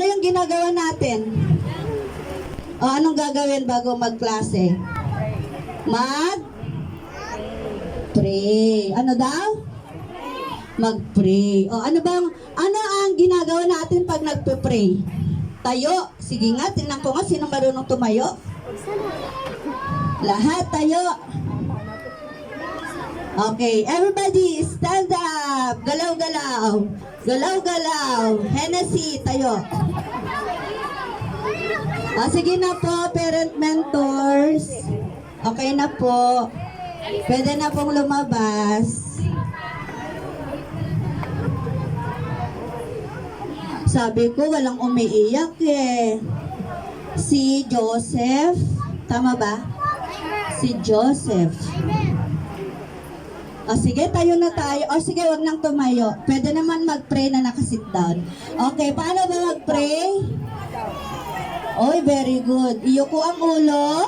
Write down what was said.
Ito yung ginagawa natin. O, anong gagawin bago magklase? Mag-pray. Ano daw? Mag-pray. O, ano ang ginagawa natin pag nagpe-pray? Tayo. Sige nga, tingnan ko nga sino marunong tumayo. Lahat tayo. Okay, everybody stand up. Galaw-galaw. Galaw-galaw. Hennessy, tayo. Sige na po, parent mentors. Okay na po. Pwede na pong lumabas. Sabi ko, walang umiiyak eh. Si Joseph. Tama ba? Si Joseph. O sige, tayo na tayo. O sige, wag nang tumayo. Pwede naman mag-pray na nakasit down. Okay, paano ba mag-pray? Oy, very good. Iyuko ang ulo.